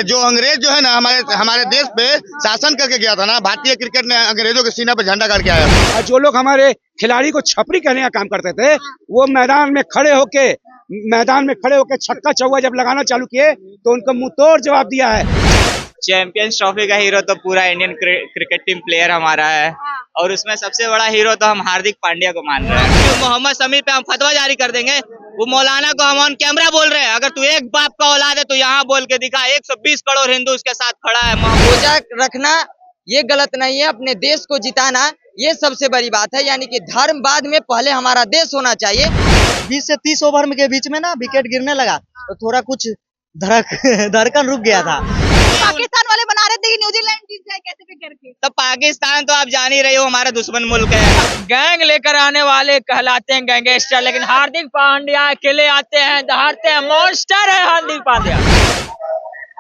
जो अंग्रेज जो है ना हमारे हमारे देश पे शासन करके गया था ना, भारतीय क्रिकेट ने अंग्रेजों के सीना पे झंडा गाड़ के आया। जो लोग हमारे खिलाड़ी को छपरी कहने का काम करते थे, वो मैदान में खड़े होके छक्का चौका जब लगाना चालू किए तो उनको मुंह तोड़ जवाब दिया है। चैंपियंस ट्रॉफी का हीरो तो पूरा इंडियन क्रिकेट टीम प्लेयर हमारा है, और उसमें सबसे बड़ा हीरो तो हम हार्दिक पांड्या को मान रहे हैं। मोहम्मद शमी पे हम फतवा जारी कर देंगे। वो मौलाना को हम ऑन कैमरा बोल रहे हैं, अगर तू एक बाप का औलाद है तो यहाँ बोल के दिखा। 120 करोड़ हिंदू उसके साथ खड़ा है। रोजा रखना ये गलत नहीं है, अपने देश को जिताना ये सबसे बड़ी बात है। यानी कि धर्म बाद में, पहले हमारा देश होना चाहिए। 20 से 30 ओवर के बीच में ना विकेट गिरने लगा तो थोड़ा कुछ धड़कन रुक गया था। पाकिस्तान वाले बना रहे थे कि न्यूजीलैंड जीत जाए कैसे भी करके। तो पाकिस्तान तो आप जान ही रहे हो हमारा दुश्मन मुल्क है। गैंग लेकर आने वाले कहलाते हैं गैंगस्टर, लेकिन हार्दिक पांड्या अकेले आते हैं, दहाड़ते हैं। मॉन्स्टर है हार्दिक पांड्या।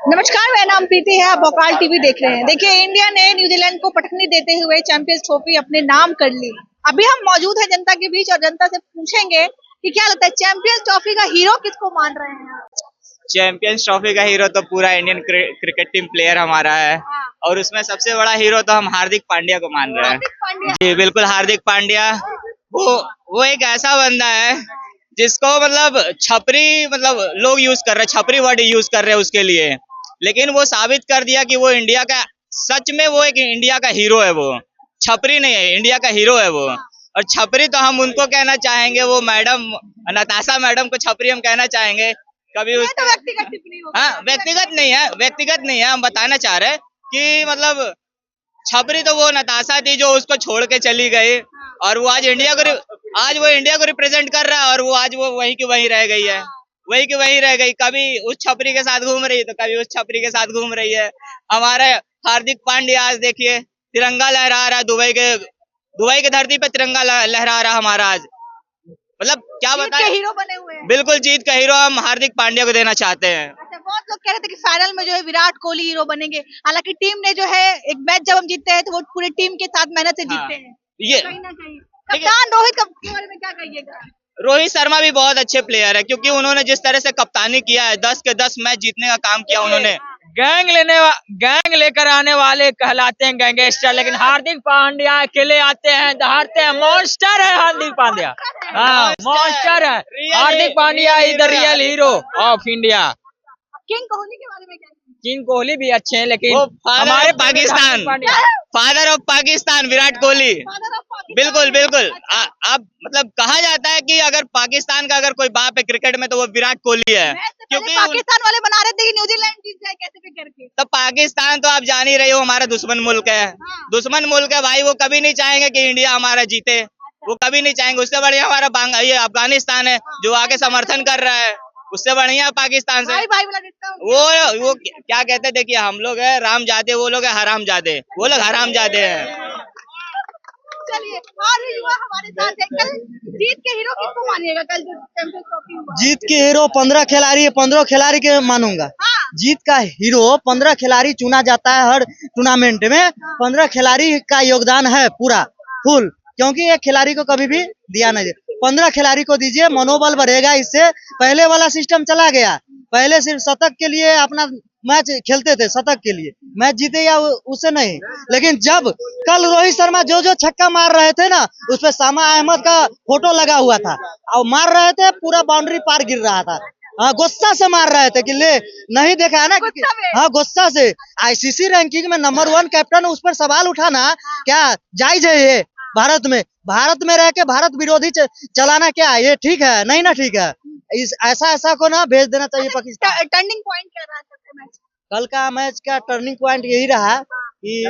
नमस्कार, मेरा नाम प्रीति है, आप भोकाल टीवी देख रहे हैं। देखिए, इंडिया ने न्यूजीलैंड को पटखनी देते हुए चैंपियंस ट्रॉफी अपने नाम कर ली। अभी हम मौजूद है जनता के बीच और जनता से पूछेंगे कि क्या लगता है चैंपियंस ट्रॉफी का हीरो किसको मान रहे हैं। चैंपियंस ट्रॉफी का हीरो तो पूरा इंडियन क्रिकेट टीम प्लेयर हमारा है, और उसमें सबसे बड़ा हीरो तो हम हार्दिक पांड्या को मान रहे हैं। जी बिल्कुल, हार्दिक पांड्या वो एक ऐसा बंदा है जिसको छपरी लोग यूज कर रहे हैं, छपरी वर्ड यूज कर रहे हैं उसके लिए, लेकिन वो साबित कर दिया कि वो इंडिया का, सच में वो एक इंडिया का हीरो है। वो छपरी नहीं है, इंडिया का हीरो है वो। और छपरी तो हम उनको कहना चाहेंगे, वो मैडम नताशा मैडम को छपरी हम कहना चाहेंगे। कभी उस तो व्यक्तिगत टिप्पणी होगी। हाँ, व्यक्तिगत नहीं है। हम बताना चाह रहे हैं कि छपरी तो वो नताशा थी जो उसको छोड़ के चली गई, और वो आज वो इंडिया को रिप्रेजेंट कर रहा है, और वो आज वो वहीं की वहीं रह गई है, वहीं की वहीं रह गई। कभी उस छपरी के साथ घूम रही है तो कभी उस छपरी के साथ घूम रही है। हमारे हार्दिक पांड्या आज देखिए तिरंगा लहरा रहा है, दुबई की धरती पे तिरंगा लहरा रहा हमारा आज। क्या बताएं, हीरो बने हुए हैं। बिल्कुल जीत का हीरो हम हार्दिक पांड्या को देना चाहते हैं। अच्छा, बहुत लोग कह रहे थे कि फाइनल में जो है विराट कोहली हीरो बनेंगे। हालांकि टीम ने जो है एक मैच जब हम जीतते हैं तो वो पूरे टीम के साथ मेहनत से जीतते हैं। ये कहीं ना कहीं कप्तान रोहित के बारे में क्या कहिएगा। रोहित शर्मा भी बहुत अच्छे प्लेयर है, क्योंकि उन्होंने जिस तरह से कप्तानी किया है, 10 के 10 मैच जीतने का काम किया उन्होंने। गैंग लेकर आने वाले कहलाते हैं गैंगस्टर, लेकिन हार्दिक पांड्या अकेले आते हैं, दहाड़ते हैं। मॉन्स्टर है हार्दिक पांड्या। हाँ, मॉन्स्टर है Hardik Pandya is the real hero of India. King Kohli के बारे में क्या। किंग कोहली भी अच्छे हैं, लेकिन हमारे पाकिस्तान, फादर ऑफ पाकिस्तान विराट कोहली। बिल्कुल बिल्कुल। अब कहा जाता है कि अगर पाकिस्तान का अगर कोई बाप है क्रिकेट में तो वो विराट कोहली है, क्योंकि पाकिस्तान वाले बना रहे थे कि न्यूजीलैंड जीत जाए कैसे भी करके। तो पाकिस्तान तो आप जान ही रहे हो हमारा दुश्मन मुल्क है। दुश्मन मुल्क है भाई, वो कभी नहीं चाहेंगे कि इंडिया हमारा जीते, वो कभी नहीं चाहेंगे। उससे बढ़िया हमारा ये अफगानिस्तान है जो आगे समर्थन कर रहा है, उससे बढ़िया पाकिस्तान से। वो क्या कहते हैं, देखिए हम लोग है रामजादे, वो लोग है हरामजादे, वो लोग हरामजादे हैं। चलिए, और भी युवा हमारे साथ है। कल जीत के हीरो किसको मानिएगा। कल जो चैंपियंस ट्रॉफी हुआ, जीत के हीरो 15 खिलाड़ी है, 15 खिलाड़ी के मानूंगा। जीत का हीरो 15 खिलाड़ी चुना जाता है हर टूर्नामेंट में। 15 खिलाड़ी का योगदान है पूरा फुल, क्योंकि एक खिलाड़ी को कभी भी दिया नहीं। 15 खिलाड़ी को दीजिए, मनोबल बढ़ेगा। इससे पहले वाला सिस्टम चला गया, पहले सिर्फ शतक के लिए अपना मैच खेलते थे, शतक के लिए मैच जीते या उससे नहीं। लेकिन जब कल रोहित शर्मा जो छक्का मार रहे थे ना, उस पे सामा अहमद का फोटो लगा हुआ था, और मार रहे थे पूरा बाउंड्री पार गिर रहा था। हाँ, गुस्सा से मार रहे थे कि ले नहीं देखा है ना। हाँ, गुस्सा से। आईसीसी रैंकिंग में नंबर 1 कैप्टन, उस पर सवाल उठाना क्या जायज है। ये भारत में रह के भारत विरोधी चलाना क्या ये ठीक है? नहीं ना, ठीक है। ऐसा को ना भेज देना चाहिए पाकिस्तान। टर्निंग पॉइंट क्या रहा मैच। कल का मैच का टर्निंग पॉइंट यही रहा कि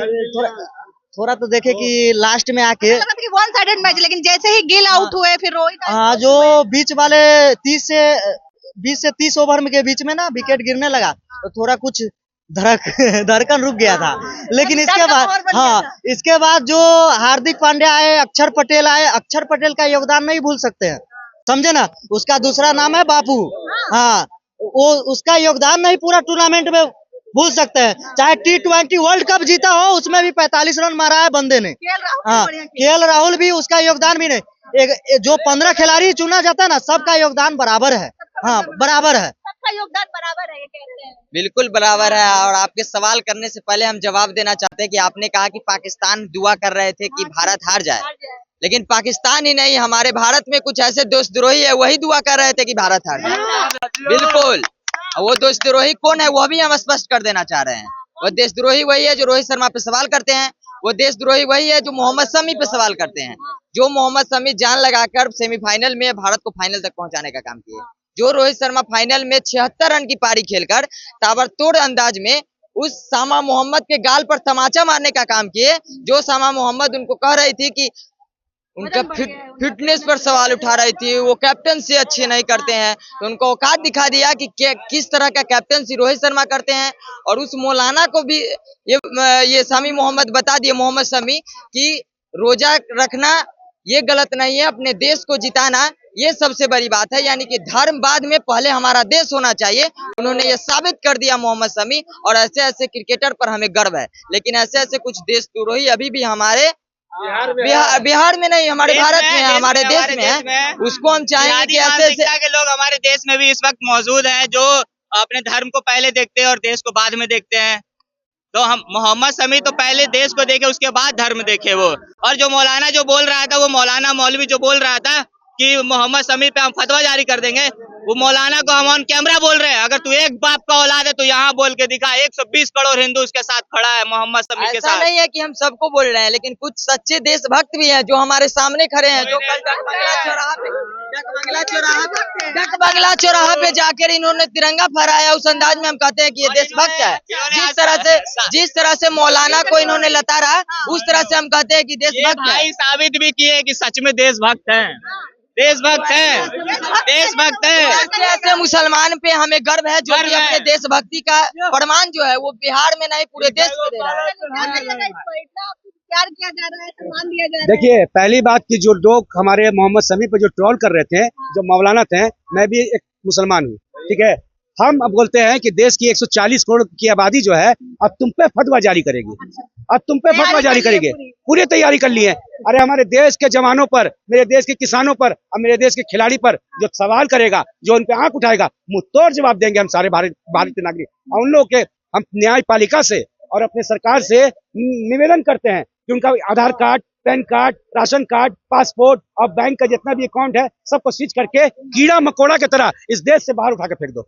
थोड़ा तो देखे कि लास्ट में आके वन साइडेड मैच, लेकिन जैसे ही गिल आउट हुए फिर रोहित। हाँ, जो बीच वाले 20 से 30 ओवर के बीच में ना विकेट गिरने लगा तो थोड़ा कुछ धड़कन रुक गया था। लेकिन इसके बाद जो हार्दिक पांड्या आए, अक्षर पटेल का योगदान नहीं भूल सकते हैं, समझे ना। उसका दूसरा नाम है बापू। हाँ, वो उसका योगदान नहीं पूरा टूर्नामेंट में भूल सकते हैं। चाहे T20 वर्ल्ड कप जीता हो, उसमें भी 45 रन मारा है बंदे ने। हाँ, केएल राहुल भी, उसका योगदान भी नहीं। जो 15 खिलाड़ी चुना जाता है ना, सबका योगदान बराबर है। हाँ, बराबर है। सबका योगदान बराबर है, ये कहते हैं। बिल्कुल बराबर है। और आपके सवाल करने से पहले हम जवाब देना चाहते हैं कि आपने कहा कि पाकिस्तान दुआ कर रहे थे कि भारत हार जाए, लेकिन पाकिस्तान ही नहीं, हमारे भारत में कुछ ऐसे देशद्रोही है वही दुआ कर रहे थे कि भारत हार जाए। बिल्कुल, वो देशद्रोही कौन है वो भी हम स्पष्ट कर देना चाह रहे हैं। वो देशद्रोही वही है जो रोहित शर्मा पे सवाल करते हैं, वो देशद्रोही वही है जो मोहम्मद शमी पे सवाल करते हैं, जो मोहम्मद शमी जान लगाकर सेमीफाइनल में भारत को फाइनल तक पहुंचाने का काम किए, जो रोहित शर्मा फाइनल में 76 रन की पारी खेलकर ताबड़तोड़ अंदाज में उस सामा मोहम्मद के गाल पर तमाचा मारने का काम किए, जो सामा मोहम्मद उनको कह रही थी कि उनका फिटनेस पर सवाल उठा रही थी, वो कैप्टन से अच्छे नहीं करते हैं, तो उनको औकात दिखा दिया कि किस तरह का कैप्टनसी रोहित शर्मा करते हैं। और उस मौलाना को भी ये शमी मोहम्मद बता दिए, मोहम्मद शमी, कि रोजा रखना ये गलत नहीं है, अपने देश को जिताना ये सबसे बड़ी बात है, यानी कि धर्म बाद में पहले हमारा देश होना चाहिए। उन्होंने ये साबित कर दिया मोहम्मद शमी, और ऐसे ऐसे क्रिकेटर पर हमें गर्व है। लेकिन ऐसे ऐसे कुछ देशद्रोही अभी भी हमारे बिहार में नहीं, हमारे भारत में है, हमारे देश में है। उसको हम चाहेंगे कि ऐसे के लोग हमारे देश में भी इस वक्त मौजूद हैं जो अपने धर्म को पहले देखते हैं और देश को बाद में देखते हैं। तो हम मोहम्मद शमी तो पहले देश को देखे, उसके बाद धर्म देखे वो। और जो मौलाना जो बोल रहा था, वो मौलाना मौलवी जो बोल रहा था कि मोहम्मद शमी पे हम फतवा जारी कर देंगे, वो मौलाना को हम ऑन कैमरा बोल रहे हैं, अगर तू एक बाप का औलाद है तो यहाँ बोल के दिखा। 120 करोड़ हिंदू उसके साथ खड़ा है, मोहम्मद शमी के साथ। ऐसा नहीं है कि हम सबको बोल रहे हैं, लेकिन कुछ सच्चे देशभक्त भी हैं जो हमारे सामने खड़े हैं, जो कल डकबंगला चौराहा पे जाकर इन्होंने तिरंगा फहराया। उस अंदाज में हम कहते हैं कि ये देशभक्त है। जिस तरह से मौलाना को इन्होंने लताड़ा, उस तरह से हम कहते हैं कि देशभक्त है। साबित भी किए कि सच में देशभक्त हैं, देशभक्त है, देशभक्त है। ऐसे मुसलमान पे हमें गर्व है जो कि अपने देशभक्ति का प्रमाण जो है वो बिहार में नहीं पूरे देश में दे रहा है। प्यार किया जा रहा है, सम्मान दिया जा रहा है। देखिए, पहली बात की जो लोग हमारे मोहम्मद शमी पे जो ट्रोल कर रहे थे, जो मौलाना थे, मैं भी एक मुसलमान हूँ, ठीक है। हम अब बोलते हैं कि देश की 140 करोड़ की आबादी जो है अब तुम पे फतवा जारी करेगी, अब तुम पे फतवा जारी करेंगे। पूरी तैयारी कर ली है। अरे हमारे देश के जवानों पर, मेरे देश के किसानों पर और मेरे देश के खिलाड़ी पर जो सवाल करेगा, जो उन पे आंख उठाएगा, मुंह तोड़ जवाब देंगे हम सारे भारतीय नागरिक। और उन लोगों के हम न्यायपालिका से और अपने सरकार से निवेदन करते हैं कि उनका Aadhaar card, PAN card, ration card, passport और बैंक का जितना भी अकाउंट है सबको सीज करके कीड़ा मकोड़ा की तरह इस देश से बाहर उठा के फेंक दो,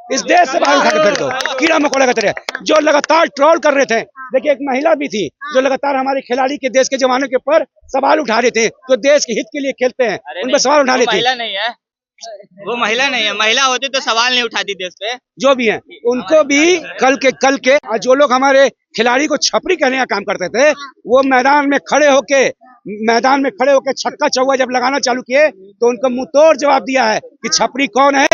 इस देश से बाहर उठा के फेंक दो, कीड़ा मकोड़ा की तरह। जो लगातार ट्रोल कर रहे थे, देखिए एक महिला भी थी जो लगातार हमारे खिलाड़ी के देश के जवानों के ऊपर सवाल उठा रहे थे, जो देश के हित के लिए खेलते हैं, उन पर सवाल उठा रहे थे। महिला नहीं है, वो महिला नहीं है, महिला होती तो सवाल नहीं उठाती देश पे। जो भी हैं उनको भी कल के जो लोग हमारे खिलाड़ी को छपरी कहने का काम करते थे, वो मैदान में खड़े होके छक्का चौवा जब लगाना चालू किए तो उनको मुंह तोड़ जवाब दिया है कि छपरी कौन है,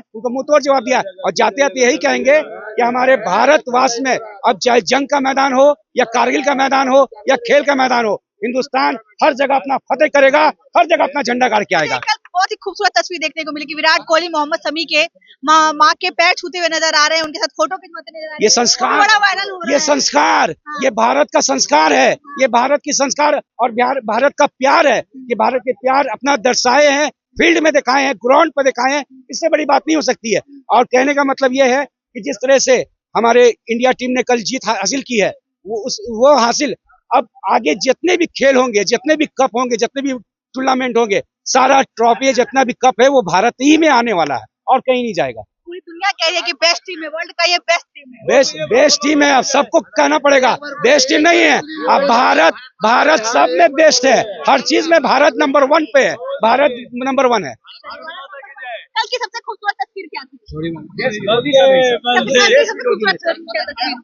उनको मुंह तोड़ जवाब दिया। और जाते जाते यही कहेंगे कि हमारे भारतवास में अब चाहे जंग का मैदान हो या कारगिल का मैदान हो या खेल का मैदान हो, हिंदुस्तान हर जगह अपना फतेह करेगा, हर जगह अपना झंडा गाड़ के आएगा। बहुत ही खूबसूरत तस्वीर देखने को मिली कि विराट कोहली मोहम्मद शमी के माँ के पैर छूते हुए नजर आ रहे हैं, उनके साथ फोटो खिंचवाते नजर आ रहे हैं। ये संस्कार, बड़ा वायरल हो रहा ये संस्कार, ये भारत का संस्कार है, ये भारत की संस्कार और भारत का प्यार है। ये भारत के प्यार अपना दर्शाए हैं, फील्ड में दिखाए हैं, ग्राउंड पर दिखाए हैं, इससे बड़ी बात नहीं हो सकती है। और कहने का मतलब ये है कि जिस तरह से हमारे इंडिया टीम ने कल जीत हासिल की है, वो हासिल अब आगे जितने भी खेल होंगे, जितने भी कप होंगे, जितने भी टूर्नामेंट होंगे, सारा ट्रॉफी जितना भी कप है वो भारत ही में आने वाला है और कहीं नहीं जाएगा। पूरी दुनिया कह रही है कि बेस्ट टीम है, वर्ल्ड का ये बेस्ट टीम है, बेस्ट टीम है। अब सबको कहना पड़ेगा, बेस्ट टीम नहीं है, अब भारत सब में बेस्ट है, हर चीज में भारत नंबर 1 पे है, भारत नंबर 1 है। कल की सबसे खूबसूरत तस्वीर क्या थी?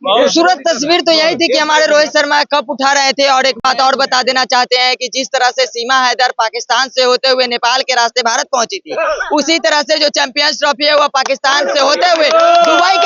खूबसूरत तस्वीर तो यही थी कि हमारे रोहित शर्मा कप उठा रहे थे। और एक बात और बता देना चाहते हैं कि जिस तरह से सीमा हैदर पाकिस्तान से होते हुए नेपाल के रास्ते भारत पहुंची थी, उसी तरह से जो चैंपियंस ट्रॉफी है वो पाकिस्तान से होते हुए दुबई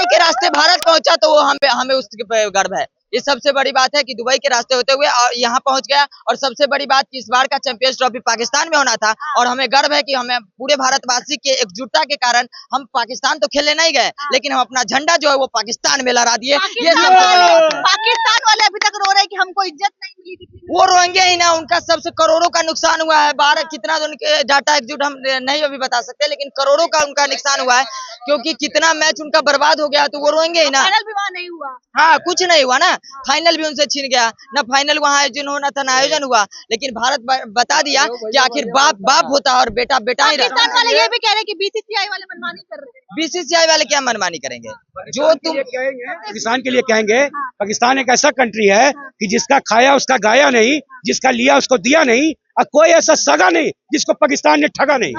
के रास्ते भारत पहुंचा, तो वो हमें उसके गर्व है। ये सबसे बड़ी बात है कि दुबई के रास्ते होते हुए यहाँ पहुंच गया। और सबसे बड़ी बात कि इस बार का चैंपियंस ट्रॉफी पाकिस्तान में होना था और हमें गर्व है कि हमें पूरे भारतवासी के एकजुटता के कारण हम पाकिस्तान तो खेलने नहीं गए, लेकिन हम अपना झंडा जो है वो पाकिस्तान में लहरा दिए। ये सबसे बड़ी बात है। पाकिस्तान वाले अभी तक रो रहे हैं कि हमको इज्जत नहीं मिली। वो रोएंगे ही ना, उनका सबसे करोड़ों का नुकसान हुआ है। 12 कितना तो उनके डाटा एग्जिट हम नहीं अभी बता सकते, लेकिन करोड़ों का उनका नुकसान हुआ है, क्योंकि कितना मैच उनका बर्बाद हो गया, तो वो रोएंगे ही ना। फाइनल भी वहाँ नहीं हुआ। हाँ, कुछ नहीं हुआ ना, फाइनल भी उनसे छीन गया ना, फाइनल वहाँ आयोजन होना था ना आयोजन हुआ। लेकिन भारत बता दिया कि आखिर बाप बाप होता है और बेटा बेटा ही रहता पाकिस्तान है। वाले ये भी कह रहे हैं कि बीसीसीआई वाले मनमानी कर रहे हैं। बीसीसीआई वाले क्या मनमानी करेंगे? जो तुम पाकिस्तान के लिए कहेंगे, पाकिस्तान एक ऐसा कंट्री है कि जिसका खाया उसका गाया नहीं, जिसका लिया उसको दिया नहीं, और कोई ऐसा सगा नहीं जिसको पाकिस्तान ने ठगा नहीं।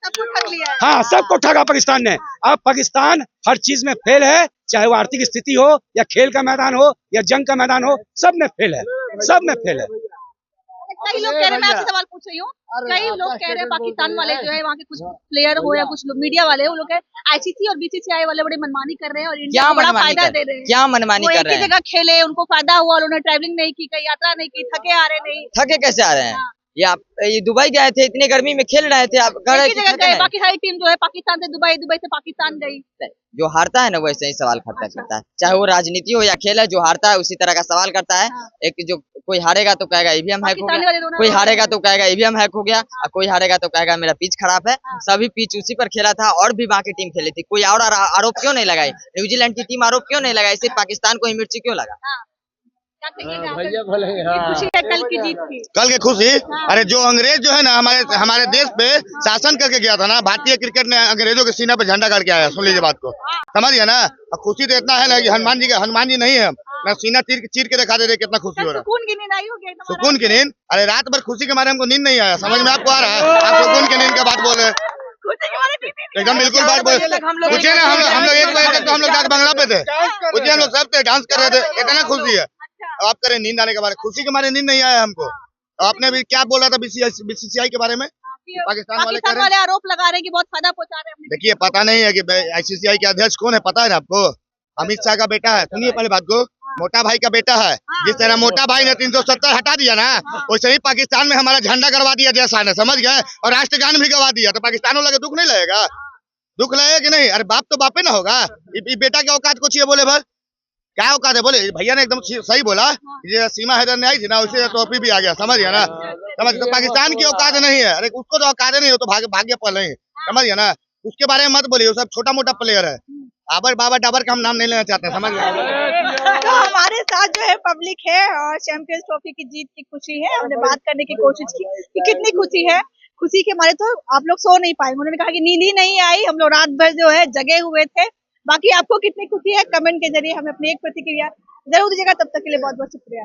सबको ठग लिया है। हाँ, सबको ठगा पाकिस्तान ने। अब पाकिस्तान हर चीज में फेल है, चाहे वो आर्थिक स्थिति हो या खेल का मैदान हो या जंग का मैदान हो, सब में फेल है, सब में फेल है। कई लोग कह रहे हैं, मैं आपसे सवाल पूछ रही हूँ, कई लोग कह रहे हैं पाकिस्तान वाले जो है वहाँ के कुछ प्लेयर हो या कुछ मीडिया वाले हो, लोग आईसीसी और बीसीसीआई वाले बड़े मनमानी कर रहे हैं और इंडिया क्या को बड़ा मनमानी फायदा कर दे रहे हैं। क्या मनमानी वो कर एक रहे ही हैं? जगह खेले, उनको फायदा हुआ और उन्होंने ट्रैवलिंग नहीं की, कहीं यात्रा नहीं की, थके आ रहे नहीं। थके कैसे आ रहे हैं? ये दुबई गए थे, इतनी गर्मी में खेल रहे थे, आप एक ही जगह गए, बाकी सारी टीम जो है पाकिस्तान से दुबई, दुबई से पाकिस्तान गई। जो हारता है ना वैसे ही सवाल खड़ा करता है, चाहे वो राजनीति हो या खेल है। जो हारता है उसी तरह का सवाल करता है। एक जो कोई हारेगा तो कहेगा ईवीएम हैक हो गया, कोई हारेगा तो कहेगा ईवीएम हैक हो गया, और कोई हारेगा तो कहेगा मेरा पिच खराब है। सभी पिच उसी पर खेला था और भी बाकी टीम खेली थी। कोई और आरोप क्यों नहीं लगाई? न्यूजीलैंड की टीम आरोप क्यों नहीं लगाई? सिर्फ पाकिस्तान को ही मिर्ची क्यों लगा? खुशी है कल की जीत की। कल की खुशी, अरे जो अंग्रेज जो है ना हमारे देश पे शासन करके गया था ना, भारतीय क्रिकेट ने अंग्रेजों के सीना पे झंडा गाड़ के आया। सुन लीजिए बात को, समझ गया ना। खुशी तो इतना है ना कि हनुमान जी नहीं है, मैं सीना चीर के दिखा दे कितना खुशी हो रहा है। सुकून की नींद आई होगी एकदम। सुकून की नींद? अरे रात भर खुशी के मारे हमको नींद नहीं आया। समझ में आपको आ रहा है? आप सुकून की नींद का बात बोल रहे हैं, खुशी के मारे नींद नहीं एकदम बिल्कुल बात बोल। पूछे ना, हम लोग 1 बजे तक तो हम लोग डाक बंगला पे थे, पूछे हम लोग सब थे, डांस कर रहे थे, इतना खुशी है। अब आप करें नींद आने के बारे, खुशी के मारे नींद नहीं आया हमको। आपने भी क्या बोला था बीसीसीआई के बारे में? पाकिस्तान वाले आरोप लगा रहे हैं कि बहुत फायदा पहुंचा रहे हैं। देखिए, पता नहीं है कि आईसीसीआई के अध्यक्ष कौन है, पता है ना आपको? अमित शाह का बेटा है। सुनिए पहले बात को, मोटा भाई का बेटा है। जिस तरह मोटा भाई ने 370 हटा दिया ना, वैसे ही पाकिस्तान में हमारा झंडा गड़वा दिया जय शाह ने, समझ गए? और राष्ट्रगान भी गवा दिया। तो पाकिस्तान वाला दुख नहीं लगेगा? दुख लगेगा कि नहीं? अरे बाप तो बापे ना होगा। बेटा के औकात कुछ ये बोले भर, क्या औकात है? बोले भैया ने एकदम सही बोला। ये सीमा हैदर ने आई थी ना, उसे टोपी भी आ गया, समझ गया ना? समझ, तो पाकिस्तान की औकात नहीं है। अरे उसको तो औकात नहीं हो तो भाग्य पल नहीं, समझ गया ना? उसके बारे में मत बोलिए, वो सब छोटा मोटा प्लेयर है। आबर बाबा डाबर का हम नाम नहीं लेना चाहते, समझ गए? तो हमारे साथ जो है पब्लिक है और चैंपियंस ट्रॉफी की जीत की खुशी है। हमने बात करने की कोशिश की कि कितनी खुशी है। खुशी के मारे तो आप लोग सो नहीं पाए। उन्होंने कहा कि नींद ही नहीं आई, हम लोग रात भर जो है जगे हुए थे। बाकी आपको कितनी खुशी है, कमेंट के जरिए हमें अपनी एक प्रतिक्रिया जरूर दीजिएगा। तब तक के लिए बहुत बहुत शुक्रिया।